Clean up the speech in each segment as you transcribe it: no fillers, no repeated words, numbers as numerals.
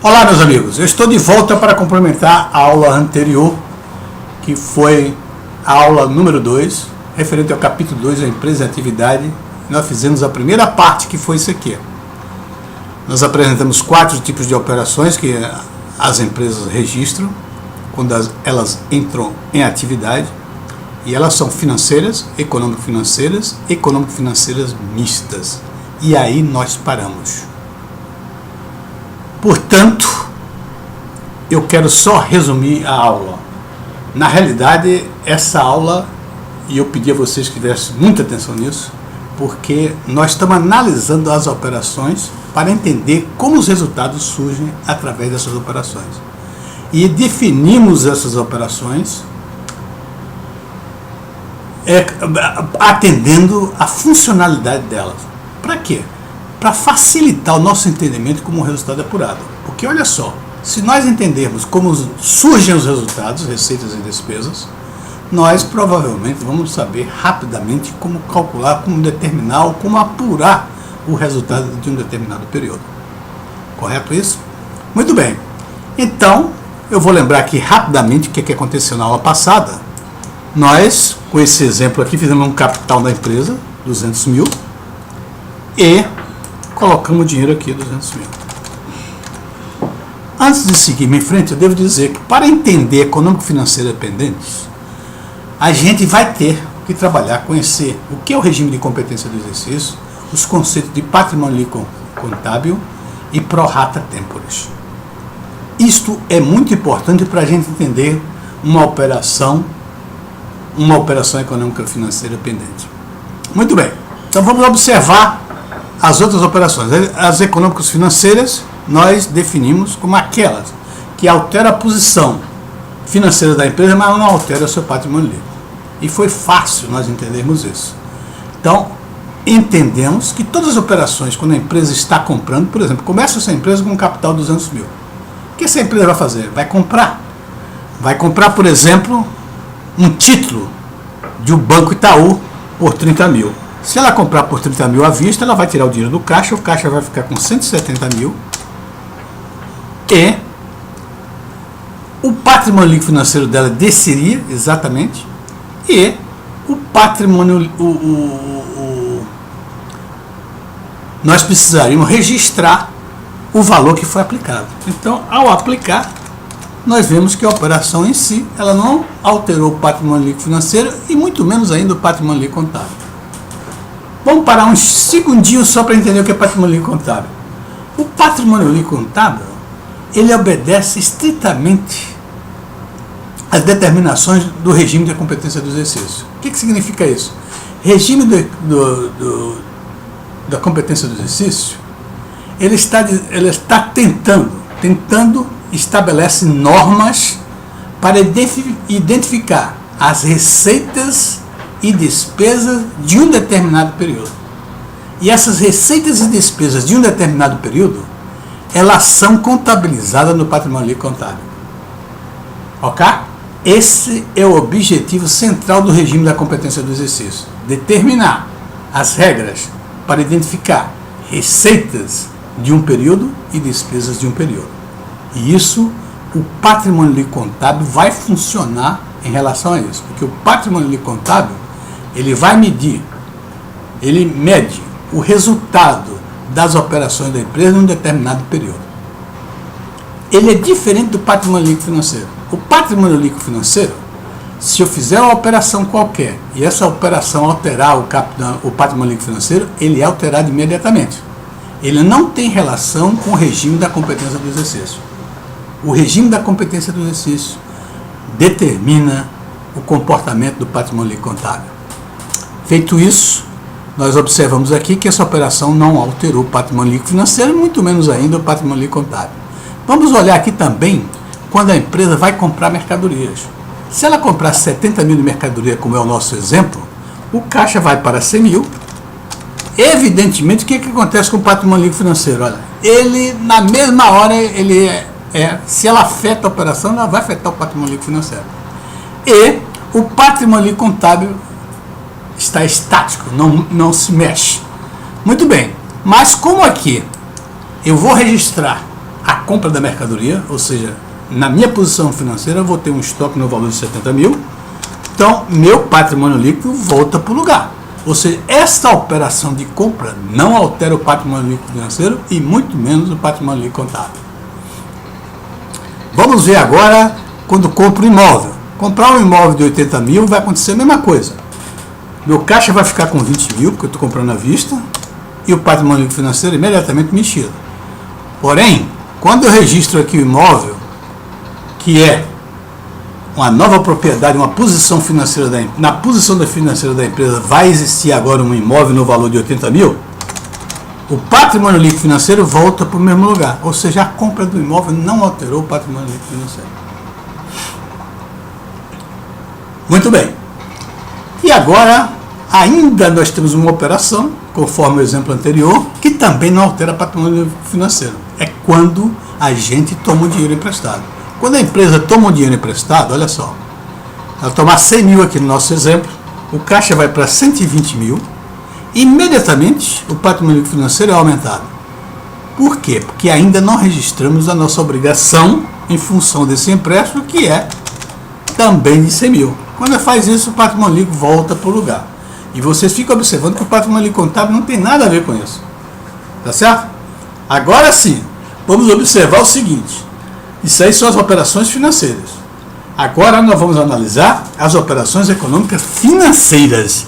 Olá, meus amigos, eu estou de volta para complementar a aula anterior, que foi a aula número 2, referente ao capítulo 2, a empresa e atividade. Nós fizemos a primeira parte, que foi isso aqui. Nós apresentamos 4 tipos de operações que as empresas registram quando elas entram em atividade, e elas são financeiras, econômico-financeiras mistas. E aí nós paramos. Portanto, eu quero só resumir a aula. Na realidade, essa aula, e eu pedi a vocês que tivessem muita atenção nisso, porque nós estamos analisando as operações para entender como os resultados surgem através dessas operações. E definimos essas operações atendendo a funcionalidade delas. Para quê? Para facilitar o nosso entendimento como um resultado apurado. Porque olha só, se nós entendermos como surgem os resultados, receitas e despesas, nós provavelmente vamos saber rapidamente como calcular, como determinar ou como apurar o resultado de um determinado período. Correto isso? Muito bem. Então, eu vou lembrar aqui rapidamente o que aconteceu na aula passada. Nós, com esse exemplo aqui, fizemos um capital da empresa, 200 mil, e colocamos o dinheiro aqui, 200 mil. Antes de seguir em frente, eu devo dizer que para entender econômico-financeiro dependentes, a gente vai ter que trabalhar, conhecer o que é o regime de competência do exercício, os conceitos de patrimônio contábil e pro rata temporis. Isto é muito importante para a gente entender uma operação econômica-financeira pendente. Muito bem, então vamos observar as outras operações. As econômicas financeiras nós definimos como aquelas que alteram a posição financeira da empresa, mas não altera o seu patrimônio líquido. E foi fácil nós entendermos isso. Então, entendemos que todas as operações, quando a empresa está comprando, por exemplo, começa essa empresa com um capital de 200 mil. O que essa empresa vai fazer? Vai comprar. Vai comprar, por exemplo, um título de um Banco Itaú por 30 mil. Se ela comprar por 30 mil à vista, ela vai tirar o dinheiro do caixa, o caixa vai ficar com 170 mil e o patrimônio líquido financeiro dela desceria, exatamente, e o patrimônio, nós precisaríamos registrar o valor que foi aplicado. Então, ao aplicar, nós vemos que a operação em si, ela não alterou o patrimônio líquido financeiro e muito menos ainda o patrimônio líquido contábil. Vamos parar uns segundinhos só para entender o que é patrimônio líquido contábil. O patrimônio líquido contábil, ele obedece estritamente às determinações do regime de competência do exercício. O que significa isso? Regime da competência do exercício, ele está tentando estabelece normas para identificar as receitas e despesas de um determinado período. E essas receitas e despesas de um determinado período, elas são contabilizadas no patrimônio líquido contábil. Ok? Esse é o objetivo central do regime da competência do exercício. Determinar as regras para identificar receitas de um período e despesas de um período. E isso, o patrimônio líquido contábil vai funcionar em relação a isso. Porque o patrimônio líquido contábil, ele mede o resultado das operações da empresa num determinado período. Ele é diferente do patrimônio líquido financeiro. O patrimônio líquido financeiro, se eu fizer uma operação qualquer e essa operação alterar o patrimônio líquido financeiro, ele é alterado imediatamente. Ele não tem relação com o regime da competência do exercício. O regime da competência do exercício determina o comportamento do patrimônio líquido contábil. Feito isso, nós observamos aqui que essa operação não alterou o patrimônio líquido financeiro, muito menos ainda o patrimônio líquido contábil. Vamos olhar aqui também quando a empresa vai comprar mercadorias. Se ela comprar 70 mil de mercadoria, como é o nosso exemplo, o caixa vai para 100 mil. Evidentemente, o que acontece com o patrimônio líquido financeiro? Olha, ele, na mesma hora, se ela afeta a operação, ela vai afetar o patrimônio líquido financeiro. E o patrimônio líquido contábil está estático, não se mexe. Muito bem, mas como aqui eu vou registrar a compra da mercadoria, ou seja, na minha posição financeira eu vou ter um estoque no valor de 70 mil, então meu patrimônio líquido volta para o lugar. Ou seja, esta operação de compra não altera o patrimônio líquido financeiro e muito menos o patrimônio líquido contábil. Vamos ver agora quando compro um imóvel. Comprar um imóvel de 80 mil vai acontecer a mesma coisa. Meu caixa vai ficar com 20 mil, porque eu estou comprando à vista, e o patrimônio líquido financeiro imediatamente mexido. Porém, quando eu registro aqui o imóvel, que é uma nova propriedade, uma posição financeira na posição financeira da empresa vai existir agora um imóvel no valor de 80 mil, o patrimônio líquido financeiro volta para o mesmo lugar. Ou seja, a compra do imóvel não alterou o patrimônio líquido financeiro. Muito bem. E agora, ainda nós temos uma operação, conforme o exemplo anterior, que também não altera patrimônio financeiro. É quando a gente toma o dinheiro emprestado. Quando a empresa toma o dinheiro emprestado, olha só, ela tomar 100 mil aqui no nosso exemplo, o caixa vai para 120 mil, imediatamente o patrimônio financeiro é aumentado. Por quê? Porque ainda não registramos a nossa obrigação em função desse empréstimo, que é também de 100 mil. Quando faz isso, o patrimônio líquido volta para o lugar. E vocês ficam observando que o patrimônio líquido contábil não tem nada a ver com isso. Tá certo? Agora sim, vamos observar o seguinte. Isso aí são as operações financeiras. Agora nós vamos analisar as operações econômicas financeiras.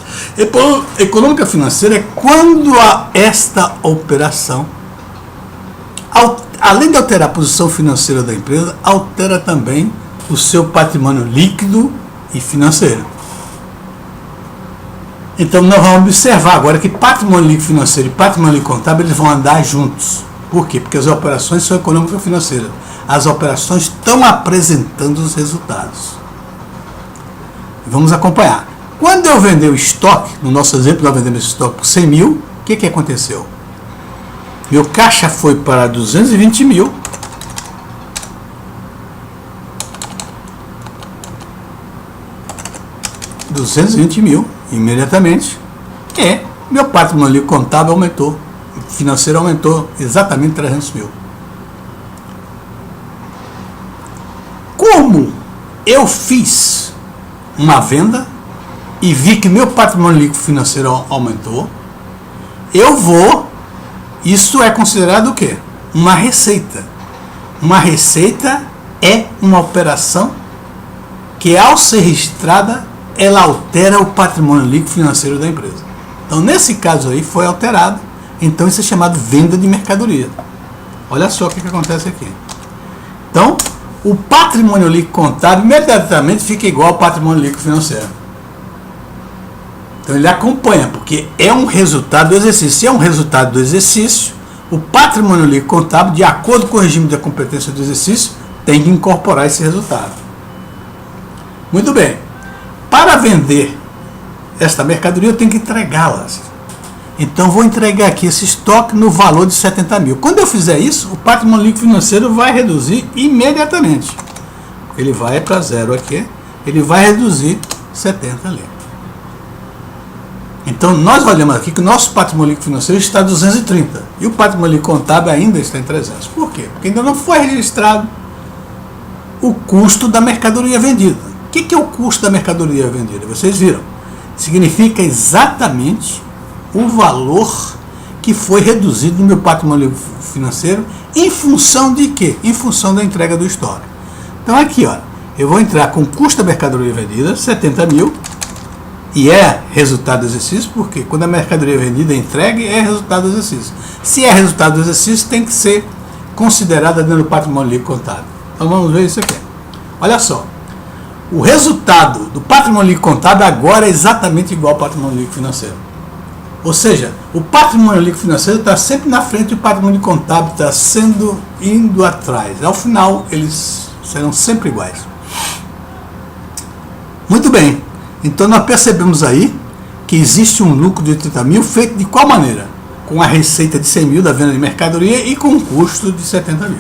Econômica financeira é quando esta operação, além de alterar a posição financeira da empresa, altera também o seu patrimônio líquido e financeiro. Então nós vamos observar agora que patrimônio líquido financeiro e patrimônio líquido contábil eles vão andar juntos. Por quê? Porque as operações são econômicas financeiras. As operações estão apresentando os resultados. Vamos acompanhar. Quando eu vender o estoque, no nosso exemplo nós vendemos esse estoque por 100 mil, o que aconteceu? Meu caixa foi para 220 mil. Imediatamente, e meu patrimônio contábil aumentou, financeiro aumentou exatamente 300 mil. Como eu fiz uma venda e vi que meu patrimônio líquido financeiro aumentou, isso é considerado o quê? Uma receita. Uma receita é uma operação que, ao ser registrada, ela altera o patrimônio líquido financeiro da empresa. Então, nesse caso aí, foi alterado. Então, isso é chamado venda de mercadoria. Olha só o que acontece aqui. Então, o patrimônio líquido contábil imediatamente fica igual ao patrimônio líquido financeiro. Então, ele acompanha, porque é um resultado do exercício. Se é um resultado do exercício, o patrimônio líquido contábil, de acordo com o regime da competência do exercício, tem que incorporar esse resultado. Muito bem. Para vender esta mercadoria, eu tenho que entregá-las. Então, vou entregar aqui esse estoque no valor de 70 mil. Quando eu fizer isso, o patrimônio líquido financeiro vai reduzir imediatamente. Ele vai para zero aqui, ele vai reduzir 70 ali. Então, nós olhamos aqui que o nosso patrimônio líquido financeiro está 230 e o patrimônio líquido contábil ainda está em 300. Por quê? Porque ainda não foi registrado o custo da mercadoria vendida. O que é o custo da mercadoria vendida? Vocês viram. Significa exatamente o valor que foi reduzido no meu patrimônio financeiro em função de quê? Em função da entrega do estoque. Então aqui, ó, eu vou entrar com o custo da mercadoria vendida, 70 mil, e é resultado do exercício, porque quando a mercadoria vendida é entregue, é resultado do exercício. Se é resultado do exercício, tem que ser considerada dentro do patrimônio líquido contábil. Então vamos ver isso aqui. Olha só. O resultado do patrimônio líquido contábil agora é exatamente igual ao patrimônio líquido financeiro. Ou seja, o patrimônio líquido financeiro está sempre na frente e o patrimônio contábil está indo atrás. Ao final, eles serão sempre iguais. Muito bem. Então, nós percebemos aí que existe um lucro de 80 mil feito de qual maneira? Com a receita de 100 mil da venda de mercadoria e com um custo de 70 mil.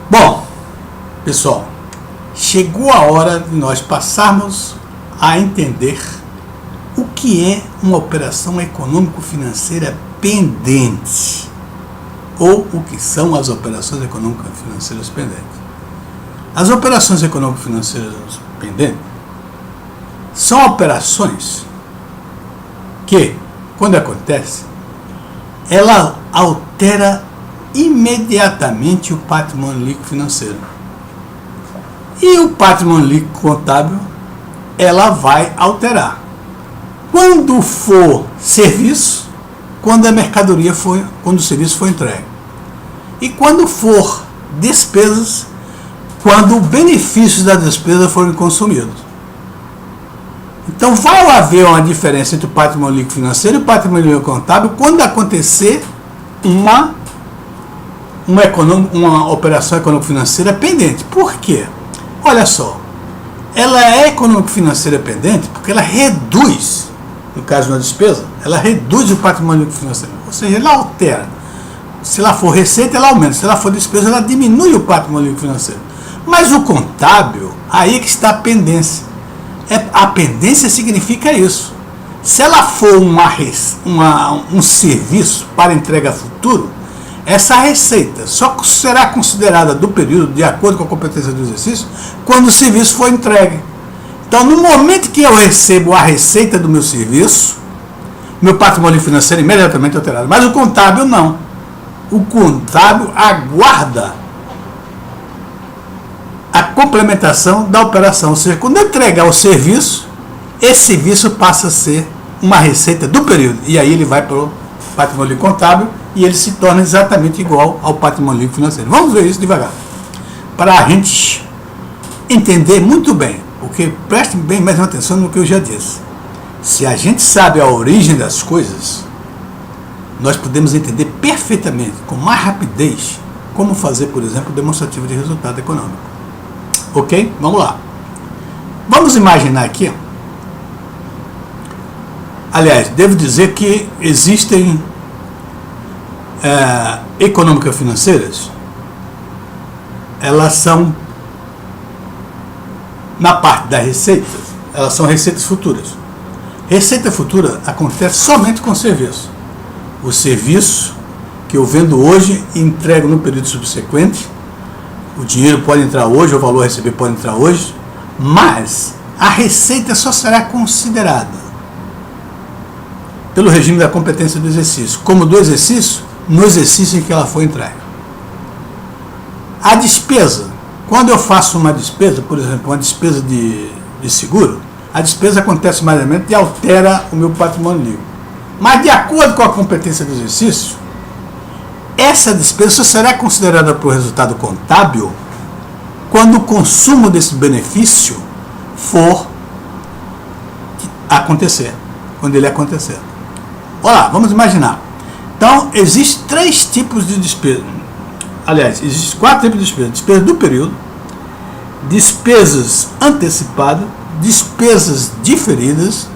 Bom, pessoal, chegou a hora de nós passarmos a entender o que é uma operação econômico-financeira pendente. ou o que são as operações econômico-financeiras pendentes. As operações econômico-financeiras pendentes são operações que, quando acontece, ela altera imediatamente o patrimônio líquido financeiro. E o patrimônio líquido contábil, ela vai alterar. Quando for serviço, quando a mercadoria for, quando o serviço for entregue. E quando for despesas, quando os benefícios da despesa forem consumidos. Então vai haver uma diferença entre o patrimônio líquido financeiro e o patrimônio líquido contábil quando acontecer uma operação econômico-financeira pendente. Por quê? Olha só, ela é econômico-financeira pendente porque ela reduz, no caso de uma despesa, ela reduz o patrimônio líquido financeiro, ou seja, ela altera. Se ela for receita, ela aumenta, se ela for despesa, ela diminui o patrimônio líquido financeiro. Mas o contábil, aí é que está a pendência. A pendência significa isso. Se ela for um serviço para entrega futuro, essa receita só será considerada do período, de acordo com a competência do exercício, quando o serviço for entregue. Então, no momento que eu recebo a receita do meu serviço, meu patrimônio financeiro é imediatamente alterado. Mas o contábil não. O contábil aguarda a complementação da operação. Ou seja, quando eu entregar o serviço, esse serviço passa a ser uma receita do período. E aí ele vai para o patrimônio contábil e ele se torna exatamente igual ao patrimônio financeiro. Vamos ver isso devagar. Para a gente entender muito bem, porque preste bem mais atenção no que eu já disse. Se a gente sabe a origem das coisas, nós podemos entender perfeitamente, com mais rapidez, como fazer, por exemplo, demonstrativo de resultado econômico. Ok? Vamos lá. Vamos imaginar aqui. Aliás, devo dizer que existem econômicas financeiras, elas são, na parte da receita, elas são receitas futuras. Receita futura acontece somente com serviço. O serviço que eu vendo hoje e entrego no período subsequente, o dinheiro pode entrar hoje, o valor a receber pode entrar hoje, mas a receita só será considerada pelo regime da competência do exercício, como do exercício, no exercício em que ela foi entregue. A despesa, quando eu faço uma despesa, por exemplo, uma despesa de seguro, a despesa acontece mais ou menos e altera o meu patrimônio líquido. Mas de acordo com a competência do exercício, essa despesa só será considerada para o resultado contábil quando o consumo desse benefício for acontecer, quando ele acontecer. Olha lá, vamos imaginar. Então, existem 3 tipos de despesa. Aliás, existem 4 tipos de despesa. Despesa do período, despesas antecipadas, despesas diferidas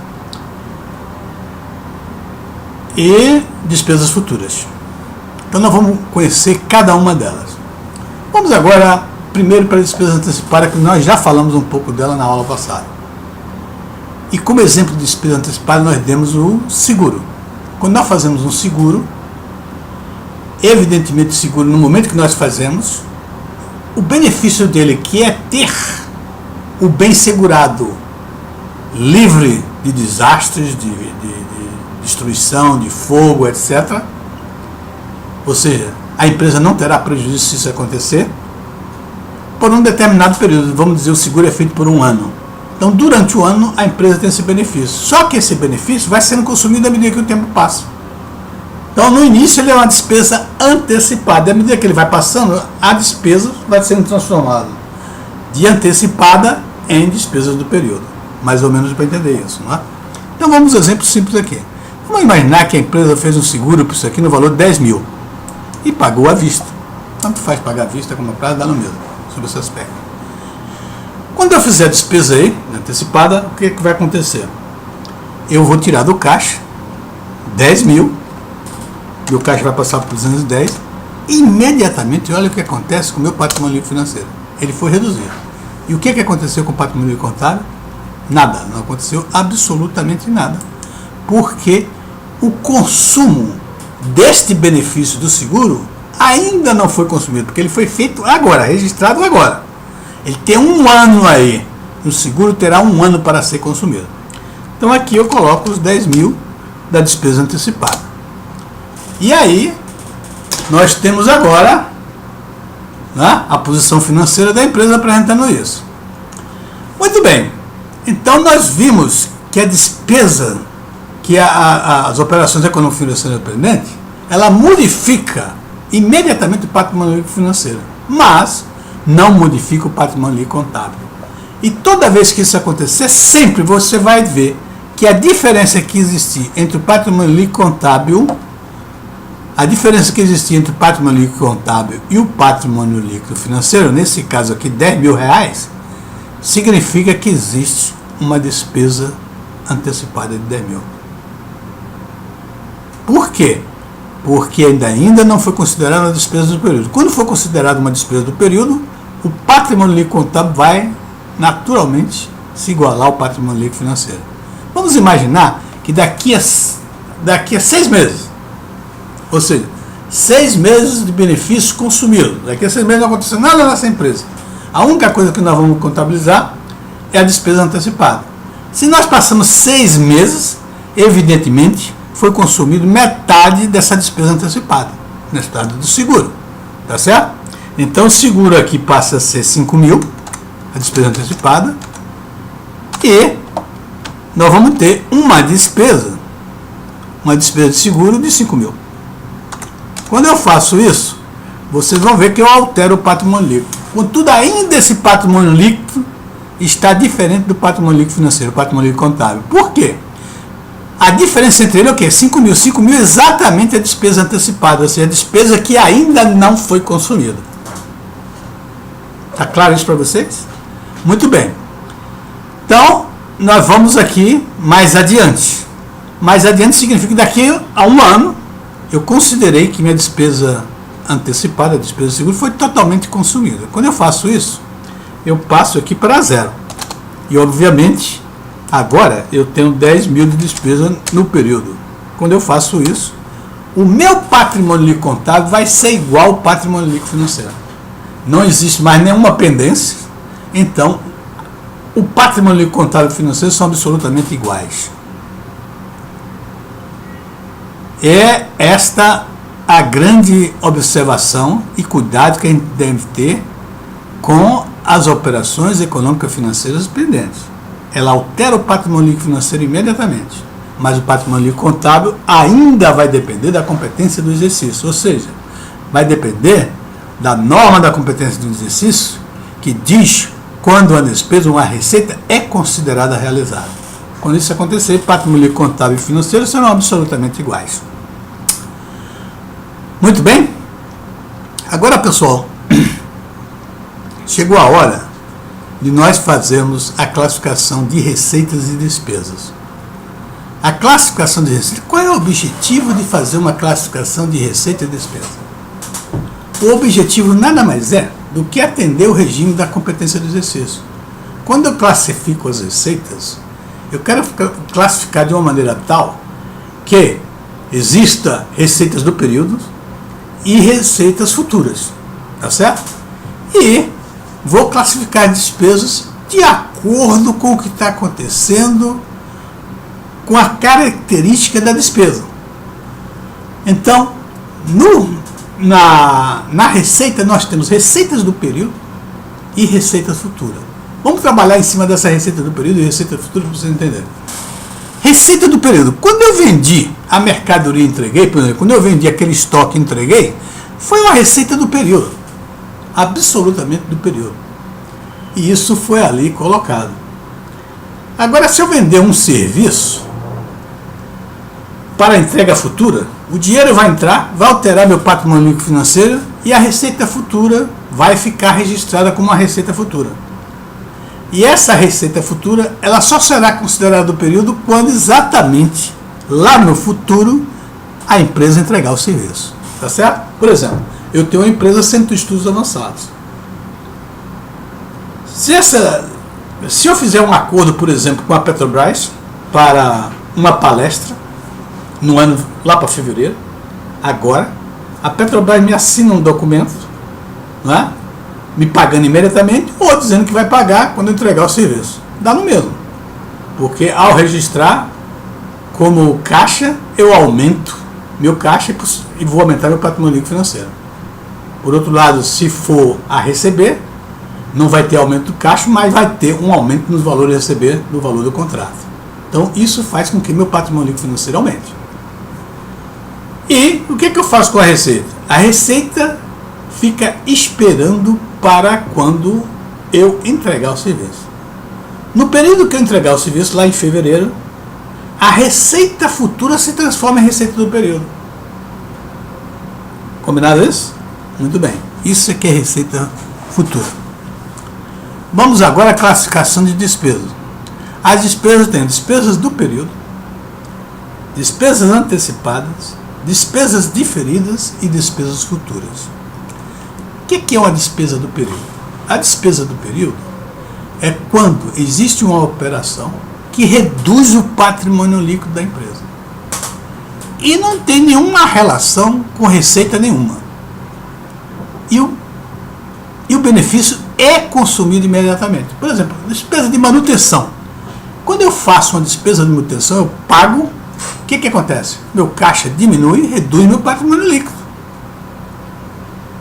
e despesas futuras. Então, nós vamos conhecer cada uma delas. Vamos agora, primeiro, para a despesa antecipada, que nós já falamos um pouco dela na aula passada. E como exemplo de despesa antecipada, nós demos o seguro. Quando nós fazemos um seguro, evidentemente o seguro, no momento que nós fazemos, o benefício dele, que é ter o bem segurado livre de desastres, de destruição, de fogo, etc. Ou seja, a empresa não terá prejuízo se isso acontecer por um determinado período. Vamos dizer, o seguro é feito por 1 ano. Então, durante o ano, a empresa tem esse benefício. Só que esse benefício vai sendo consumido à medida que o tempo passa. Então, no início, ele é uma despesa antecipada. À medida que ele vai passando, a despesa vai sendo transformada de antecipada em despesas do período. Mais ou menos para entender isso, não é? Então, vamos a um exemplo simples aqui. Vamos imaginar que a empresa fez um seguro por isso aqui no valor de 10 mil e pagou à vista. Tanto faz pagar à vista como a prazo, dá no mesmo, sobre esse aspecto. Quando eu fizer a despesa aí, antecipada, o que vai acontecer? Eu vou tirar do caixa 10 mil, e o caixa vai passar por 210, e imediatamente, olha o que acontece com o meu patrimônio financeiro. Ele foi reduzido. E o que aconteceu com o patrimônio contábil? Nada, não aconteceu absolutamente nada. Porque o consumo deste benefício do seguro ainda não foi consumido, porque ele foi feito agora, registrado agora. Ele tem um ano aí, o seguro terá um ano para ser consumido. Então aqui eu coloco os 10 mil da despesa antecipada. E aí, nós temos agora, né, a posição financeira da empresa apresentando isso. Muito bem, então nós vimos que a despesa, que as operações econômico-financeiras independentes, ela modifica imediatamente o patrimônio líquido financeiro, mas não modifica o patrimônio líquido contábil. E toda vez que isso acontecer, sempre você vai ver que a diferença que existir entre o patrimônio líquido contábil, a diferença que existia entre o patrimônio líquido contábil e o patrimônio líquido financeiro, nesse caso aqui 10 mil reais, significa que existe uma despesa antecipada de 10 mil. Por quê? Porque ainda não foi considerada uma despesa do período. Quando for considerada uma despesa do período, o patrimônio líquido contábil vai naturalmente se igualar ao patrimônio líquido financeiro. Vamos imaginar que daqui a 6 meses, ou seja, 6 meses de benefícios consumidos, daqui a 6 meses não aconteceu nada nessa empresa. A única coisa que nós vamos contabilizar é a despesa antecipada. Se nós passamos 6 meses, evidentemente, foi consumido metade dessa despesa antecipada, no estado do seguro, tá certo? Então o seguro aqui passa a ser 5 mil, a despesa antecipada, e nós vamos ter uma despesa de seguro de 5 mil. Quando eu faço isso, vocês vão ver que eu altero o patrimônio líquido. Contudo, ainda esse patrimônio líquido está diferente do patrimônio líquido financeiro, o patrimônio líquido contábil. Por quê? A diferença entre ele é o quê? 5 mil. 5 mil é exatamente a despesa antecipada, ou seja, a despesa que ainda não foi consumida. Está claro isso para vocês? Muito bem. Então, nós vamos aqui mais adiante. Mais adiante significa que daqui a um ano, eu considerei que minha despesa antecipada, a despesa de seguro, foi totalmente consumida. Quando eu faço isso, eu passo aqui para zero. E, obviamente, agora eu tenho 10 mil de despesa no período. Quando eu faço isso, o meu patrimônio líquido contábil vai ser igual ao patrimônio líquido financeiro. Não existe mais nenhuma pendência, então o patrimônio líquido contábil e financeiro são absolutamente iguais. É esta a grande observação e cuidado que a gente deve ter com as operações econômicas financeiras pendentes. Ela altera o patrimônio líquido financeiro imediatamente, mas o patrimônio líquido contábil ainda vai depender da competência do exercício, ou seja, vai depender da norma da competência do exercício, que diz quando uma despesa ou uma receita é considerada realizada. Quando isso acontecer, patrimônio líquido contábil e financeiro serão absolutamente iguais. Muito bem? Agora, pessoal, chegou a hora de nós fazermos a classificação de receitas e despesas. A classificação de receita, qual é o objetivo de fazer uma classificação de receita e despesa? O objetivo nada mais é do que atender o regime da competência do exercício. Quando eu classifico as receitas, eu quero classificar de uma maneira tal que exista receitas do período e receitas futuras, tá certo? E vou classificar despesas de acordo com o que está acontecendo, com a característica da despesa. Então, na receita nós temos receitas do período e receitas futuras. Vamos trabalhar em cima dessa receita do período e receita futura para vocês entenderem. Receita do período. Quando eu vendi a mercadoria e entreguei, por exemplo, quando eu vendi aquele estoque e entreguei, foi uma receita do período. Absolutamente do período. E isso foi ali colocado. Agora, se eu vender um serviço para entrega futura, o dinheiro vai entrar, vai alterar meu patrimônio líquido financeiro e a receita futura vai ficar registrada como uma receita futura. E essa receita futura, ela só será considerada do período quando exatamente lá no futuro a empresa entregar o serviço. Tá certo? Por exemplo, eu tenho uma empresa Centro de Estudos Avançados. Se eu fizer um acordo, por exemplo, com a Petrobras para uma palestra no ano lá para fevereiro, agora, A Petrobras me assina um documento, não é? Me pagando imediatamente ou dizendo que vai pagar quando eu entregar o serviço. Dá no mesmo. Porque ao registrar como caixa, eu aumento meu caixa e vou aumentar meu patrimônio líquido financeiro. Por outro lado, se for a receber, não vai ter aumento do caixa, mas vai ter um aumento nos valores a receber do valor do contrato. Então isso faz com que meu patrimônio líquido financeiro aumente. E o que eu faço com a receita? A receita fica esperando para quando eu entregar o serviço. No período que eu entregar o serviço, lá em fevereiro, a receita futura se transforma em receita do período. Combinado isso? Muito bem. Isso aqui é receita futura. Vamos agora à classificação de despesas. As despesas têm despesas do período, despesas antecipadas, despesas diferidas e despesas futuras. O que é uma despesa do período? A despesa do período é quando existe uma operação que reduz o patrimônio líquido da empresa e não tem nenhuma relação com receita nenhuma. E o benefício é consumido imediatamente. Por exemplo, despesa de manutenção. Quando eu faço uma despesa de manutenção, eu pago, o que acontece? Meu caixa diminui, reduz meu patrimônio líquido.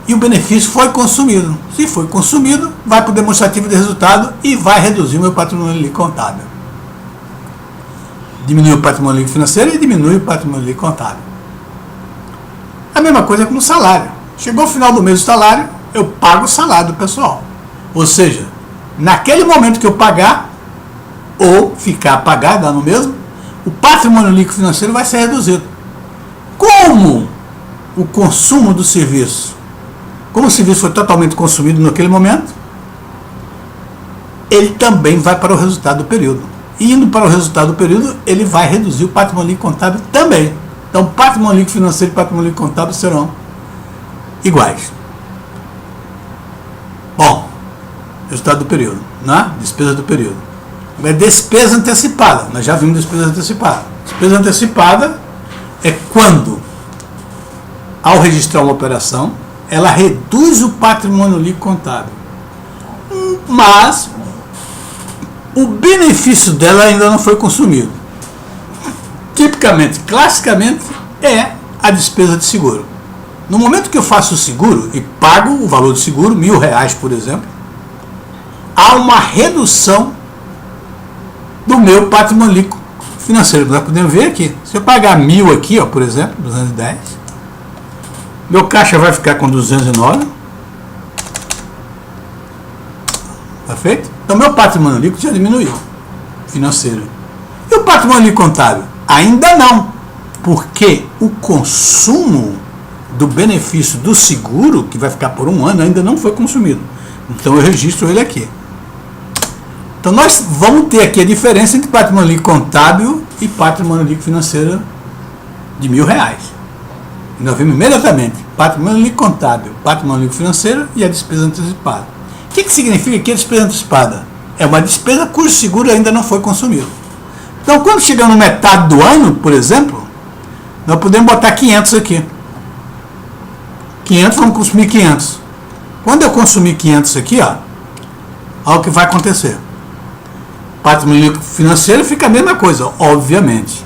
E o benefício foi consumido. Se foi consumido, vai para o demonstrativo de resultado e vai reduzir o meu patrimônio líquido contábil. Diminui o patrimônio líquido financeiro e diminui o patrimônio líquido contábil. A mesma coisa com o salário. Chegou o final do mês do salário, eu pago o salário do pessoal. Ou seja, naquele momento que eu pagar, ou ficar a pagar, dá no mesmo, o patrimônio líquido financeiro vai ser reduzido. Como o consumo do serviço, como o serviço foi totalmente consumido naquele momento, ele também vai para o resultado do período. E indo para o resultado do período, ele vai reduzir o patrimônio líquido contábil também. Então, patrimônio líquido financeiro e patrimônio líquido contábil serão iguais. Bom, resultado do período, né? Despesa do período. É despesa antecipada. Nós já vimos despesa antecipada. Despesa antecipada é quando, ao registrar uma operação, ela reduz o patrimônio líquido contábil. Mas o benefício dela ainda não foi consumido. Tipicamente, classicamente, é a despesa de seguro. No momento que eu faço o seguro e pago o valor do seguro, R$1.000, por exemplo, há uma redução do meu patrimônio líquido financeiro. Nós podemos ver aqui. Se eu pagar 1.000 aqui, ó, por exemplo, 210, meu caixa vai ficar com 209. Tá feito? Então, meu patrimônio líquido já diminuiu, financeiro. E o patrimônio líquido contábil? Ainda não, porque o consumo do benefício do seguro, que vai ficar por um ano, ainda não foi consumido. Então, eu registro ele aqui. Então, nós vamos ter aqui a diferença entre patrimônio líquido contábil e patrimônio líquido financeiro de R$1.000. E nós vimos imediatamente patrimônio líquido contábil, patrimônio líquido financeiro e a despesa antecipada. O que significa que a despesa antecipada? É uma despesa cujo seguro ainda não foi consumido. Então, quando chegar no metade do ano, por exemplo, nós podemos botar 500 aqui. 500, vamos consumir 500. Quando eu consumir 500 aqui, ó, olha o que vai acontecer. Patrimônio líquido financeiro fica a mesma coisa, obviamente.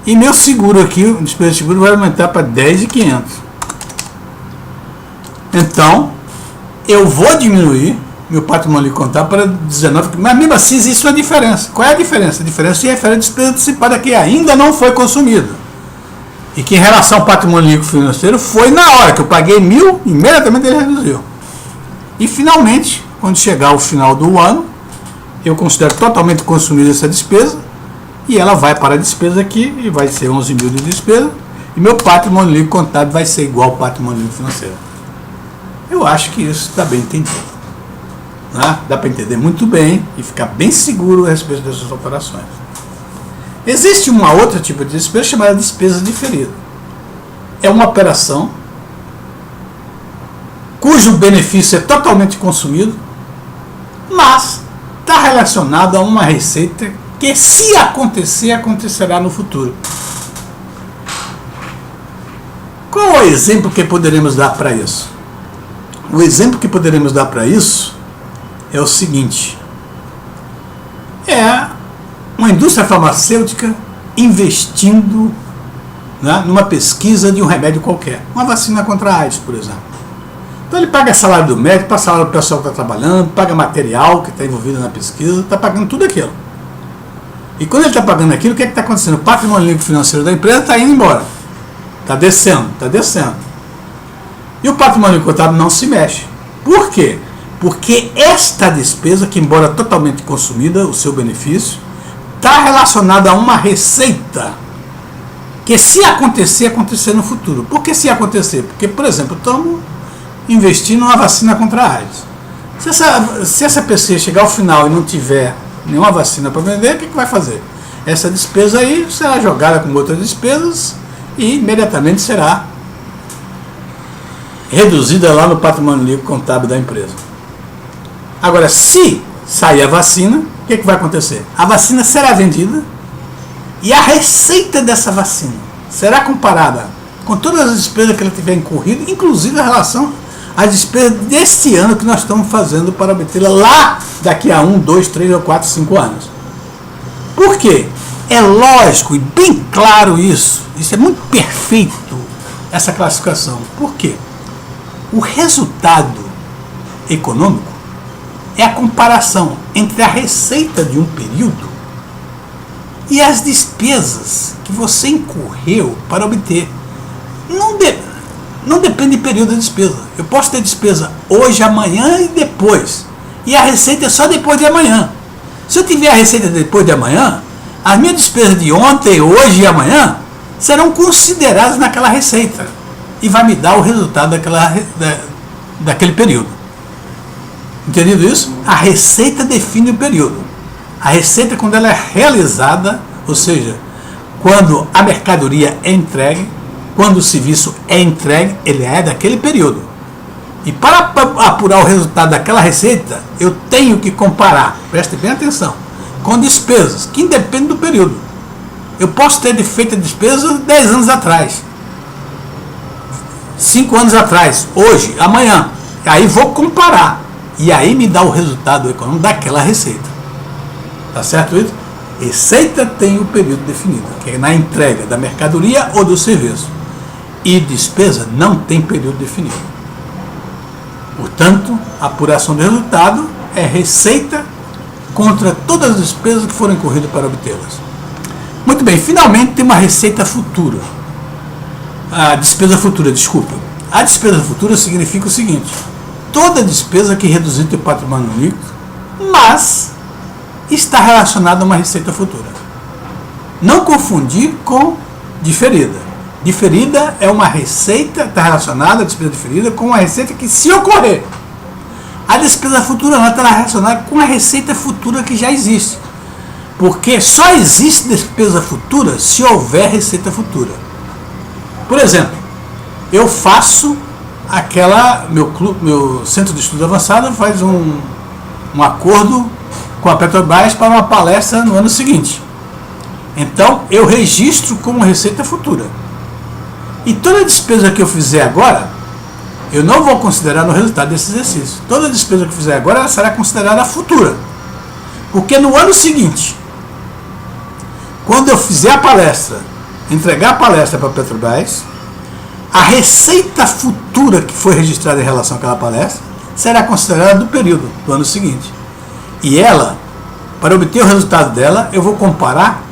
E meu seguro aqui, o despesa de seguro vai aumentar para 10.500. Então, eu vou diminuir meu patrimônio líquido contábil para 19, mas mesmo assim existe uma diferença. Qual é a diferença? A diferença se refere à despesa antecipada que ainda não foi consumida. E que em relação ao patrimônio líquido financeiro foi na hora que eu paguei 1.000, imediatamente ele reduziu. E finalmente, quando chegar ao final do ano, eu considero totalmente consumida essa despesa e ela vai para a despesa aqui e vai ser 11.000 de despesa e meu patrimônio líquido contábil vai ser igual ao patrimônio líquido financeiro. Eu acho que isso está bem entendido. Né? Dá para entender muito bem e ficar bem seguro a respeito dessas operações. Existe uma outra tipo de despesa chamada despesa diferida. É uma operação cujo benefício é totalmente consumido, mas está relacionado a uma receita que, se acontecer, acontecerá no futuro. Qual Qual é o exemplo que poderemos dar para isso? O exemplo que poderemos dar para isso é o seguinte: é uma indústria farmacêutica investindo, né, numa pesquisa de um remédio qualquer, uma vacina contra a AIDS, por exemplo. Então ele paga salário do médico, paga salário do pessoal que está trabalhando, paga material que está envolvido na pesquisa, está pagando tudo aquilo. E quando ele está pagando aquilo, o que é que está acontecendo? O patrimônio líquido financeiro da empresa está indo embora. Está descendo, está descendo. E o patrimônio contábil não se mexe. Por quê? Porque esta despesa, que embora totalmente consumida, o seu benefício, está relacionada a uma receita que, se acontecer, acontecer no futuro. Por que se acontecer? Porque, por exemplo, estamos investindo numa vacina contra a AIDS. Se essa pesquisa chegar ao final e não tiver nenhuma vacina para vender, o que vai fazer? Essa despesa aí será jogada com outras despesas e imediatamente será reduzida lá no patrimônio líquido contábil da empresa. Agora, se sair a vacina, o que vai acontecer? A vacina será vendida e a receita dessa vacina será comparada com todas as despesas que ela tiver incorrido, inclusive em relação às despesas deste ano que nós estamos fazendo para obtê-la lá daqui a 1, 2, 3 ou 4, 5 anos. Por quê? É lógico e bem claro isso é muito perfeito, essa classificação. Por quê? O resultado econômico é a comparação entre a receita de um período e as despesas que você incorreu para obter. Não depende de período de despesa. Eu posso ter despesa hoje, amanhã e depois. E a receita é só depois de amanhã. Se eu tiver a receita depois de amanhã, as minhas despesas de ontem, hoje e amanhã serão consideradas naquela receita. E vai me dar o resultado daquele período. Entendido isso? A receita define o período. A receita, quando ela é realizada, ou seja, quando a mercadoria é entregue, quando o serviço é entregue, ele é daquele período. E para apurar o resultado daquela receita, eu tenho que comparar, preste bem atenção, com despesas que independem do período. Eu posso ter feito a despesa 10 anos atrás, 5 anos atrás, hoje, amanhã. Aí vou comparar. E aí me dá o resultado econômico daquela receita. Tá certo isso? Receita tem o período definido, que é na entrega da mercadoria ou do serviço. E despesa não tem período definido. Portanto, a apuração do resultado é receita contra todas as despesas que foram incorridas para obtê-las. Muito bem, finalmente tem uma receita futura. A despesa futura, desculpa. A despesa futura significa o seguinte: toda despesa que reduzir teu patrimônio líquido, mas está relacionada a uma receita futura. Não confundir com diferida. Diferida é uma receita, está relacionada, a despesa diferida, com uma receita que, se ocorrer. A despesa futura não está relacionada com a receita futura que já existe. Porque só existe despesa futura se houver receita futura. Por exemplo, eu faço meu centro de estudo avançado faz um acordo com a Petrobras para uma palestra no ano seguinte. Então, eu registro como receita futura. E toda despesa que eu fizer agora, eu não vou considerar no resultado desse exercício. Toda despesa que eu fizer agora, ela será considerada futura. Porque no ano seguinte, quando eu fizer a palestra, entregar a palestra para a Petrobras, a receita futura que foi registrada em relação àquela palestra será considerada do período do ano seguinte. E ela, para obter o resultado dela, eu vou comparar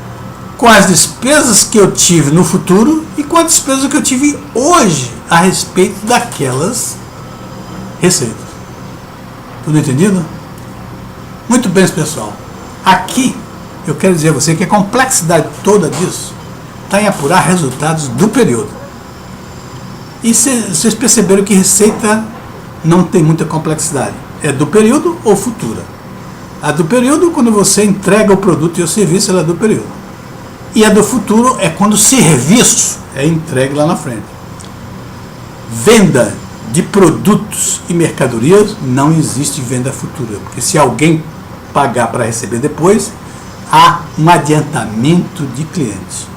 com as despesas que eu tive no futuro e com as despesas que eu tive hoje a respeito daquelas receitas. Tudo entendido? Muito bem, pessoal. Aqui eu quero dizer a você que a complexidade toda disso está em apurar resultados do período. E vocês perceberam que receita não tem muita complexidade. É do período ou futura. A do período, quando você entrega o produto e o serviço, ela é do período. E a do futuro é quando o serviço é entregue lá na frente. Venda de produtos e mercadorias, não existe venda futura. Porque se alguém pagar para receber depois, há um adiantamento de clientes.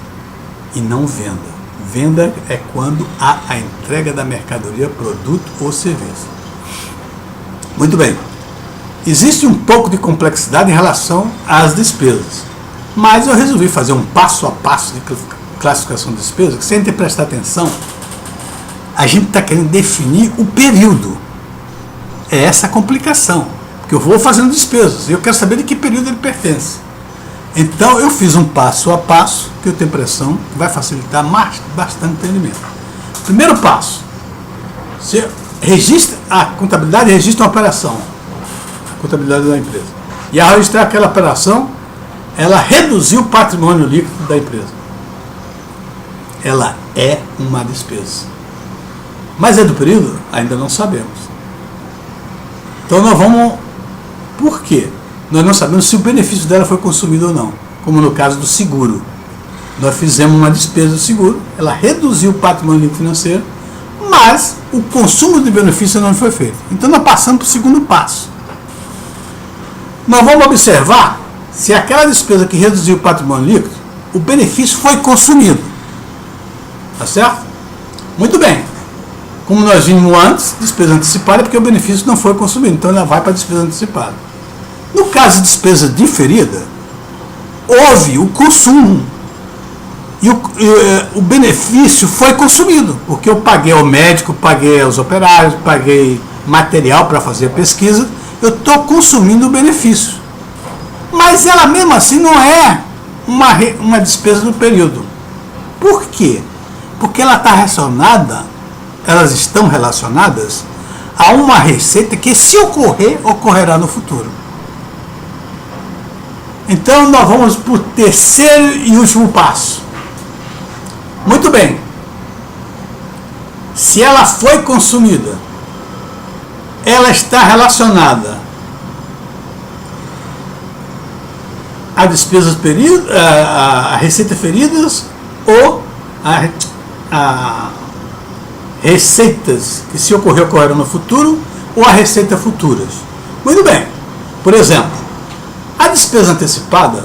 E não venda. Venda é quando há a entrega da mercadoria, produto ou serviço. Muito bem. Existe um pouco de complexidade em relação às despesas, mas eu resolvi fazer um passo a passo de classificação de despesas, que sem ter prestar atenção, a gente está querendo definir o período. É essa a complicação, porque eu vou fazendo despesas e eu quero saber de que período ele pertence. Então eu fiz um passo a passo, que eu tenho impressão que vai facilitar bastante o entendimento. Primeiro passo, você registra, a contabilidade registra uma operação, a contabilidade da empresa. E ao registrar aquela operação, ela reduziu o patrimônio líquido da empresa. Ela é uma despesa. Mas é do período? Ainda não sabemos. Então nós vamos... Por quê? Nós não sabemos se o benefício dela foi consumido ou não. Como no caso do seguro. Nós fizemos uma despesa do seguro, ela reduziu o patrimônio líquido financeiro, mas o consumo de benefício não foi feito. Então nós passamos para o segundo passo. Nós vamos observar se aquela despesa que reduziu o patrimônio líquido, o benefício foi consumido. Tá certo? Muito bem. Como nós vimos antes, despesa antecipada, porque o benefício não foi consumido, então ela vai para a despesa antecipada. No caso de despesa diferida, houve o consumo e o benefício foi consumido, porque eu paguei ao médico, paguei aos operários, paguei material para fazer a pesquisa, eu estou consumindo o benefício. Mas ela mesmo assim não é uma despesa do período. Por quê? Porque ela está relacionada, elas estão relacionadas a uma receita que, se ocorrer, ocorrerá no futuro. Então nós vamos para o terceiro e último passo. Muito bem. Se ela foi consumida, ela está relacionada a despesas feridas, a receita feridas ou a receitas que, se ocorrer, ocorrerão no futuro, ou a receita futuras. Muito bem. Por exemplo, a despesa antecipada,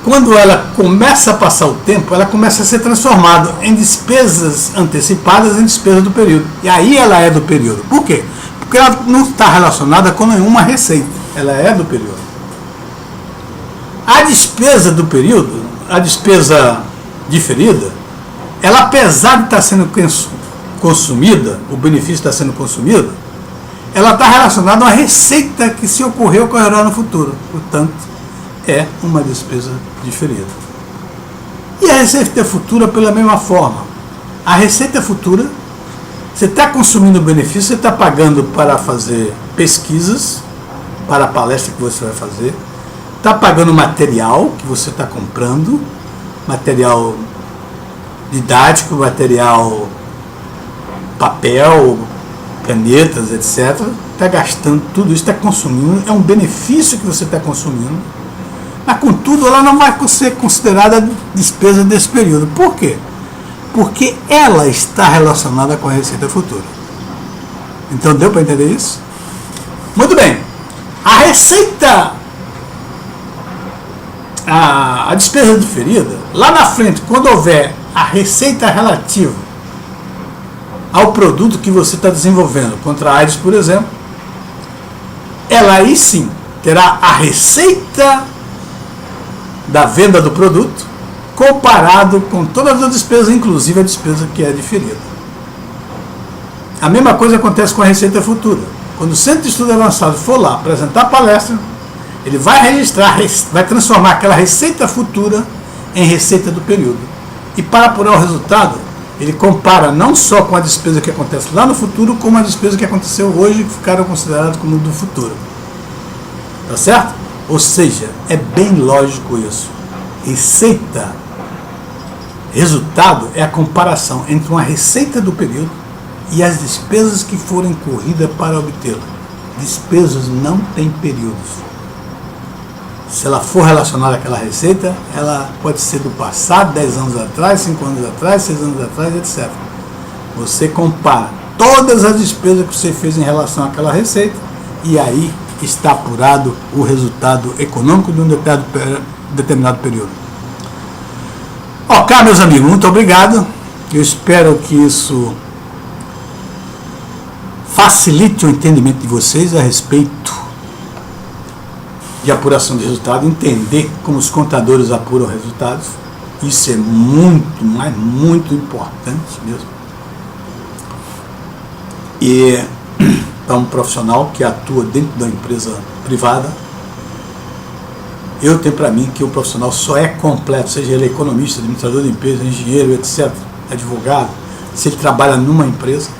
quando ela começa a passar o tempo, ela começa a ser transformada em despesas antecipadas em despesa do período. E aí ela é do período. Por quê? Porque ela não está relacionada com nenhuma receita. Ela é do período. A despesa do período, a despesa diferida, ela, apesar de estar sendo consumida, o benefício está sendo consumido, ela está relacionada a uma receita que, se ocorrer, ocorrerá no futuro. Portanto, é uma despesa diferida. E a receita futura, pela mesma forma. A receita futura, você está consumindo o benefício, você está pagando para fazer pesquisas, para a palestra que você vai fazer, está pagando material que você está comprando, material didático, material papel, canetas, etc. Está gastando tudo isso, está consumindo, é um benefício que você está consumindo, mas, contudo, ela não vai ser considerada despesa desse período. Por quê? Porque ela está relacionada com a receita futura. Então, deu para entender isso? Muito bem. A receita, a despesa diferida, lá na frente, quando houver a receita relativa ao produto que você está desenvolvendo, contra a AIDS, por exemplo, ela aí sim terá a receita da venda do produto comparado com todas as despesas, inclusive a despesa que é diferida. A mesma coisa acontece com a receita futura. Quando o Centro de Estudo Avançado for lá apresentar a palestra, ele vai registrar, vai transformar aquela receita futura em receita do período. E, para apurar o resultado, ele compara não só com a despesa que acontece lá no futuro, como a despesa que aconteceu hoje e que ficaram consideradas como do futuro. Tá certo? Ou seja, é bem lógico isso. Receita, resultado, é a comparação entre uma receita do período e as despesas que foram incorridas para obtê-la. Despesas não têm períodos. Se ela for relacionada àquela receita, ela pode ser do passado, 10 anos atrás, 5 anos atrás, 6 anos atrás, etc. Você compara todas as despesas que você fez em relação àquela receita e aí está apurado o resultado econômico de um determinado período. Ok, meus amigos, muito obrigado. Eu espero que isso facilite o entendimento de vocês a respeito de apuração de resultado, entender como os contadores apuram resultados. Isso é muito, mas muito importante mesmo. E para um profissional que atua dentro da empresa privada, eu tenho para mim que o profissional só é completo, seja ele economista, administrador de empresa, engenheiro, etc., advogado, se ele trabalha numa empresa,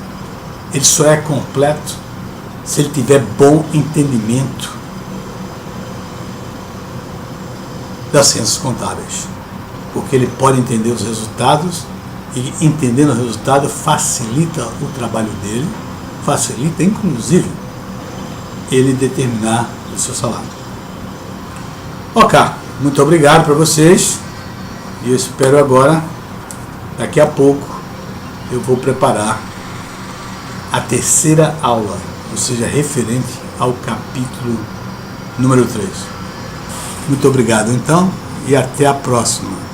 ele só é completo se ele tiver bom entendimento das ciências contábeis, porque ele pode entender os resultados e, entendendo o resultado, facilita o trabalho dele, facilita inclusive ele determinar o seu salário. Ok, muito obrigado para vocês e eu espero agora, daqui a pouco, eu vou preparar a terceira aula, ou seja, referente ao capítulo número 3. Muito obrigado então e até a próxima.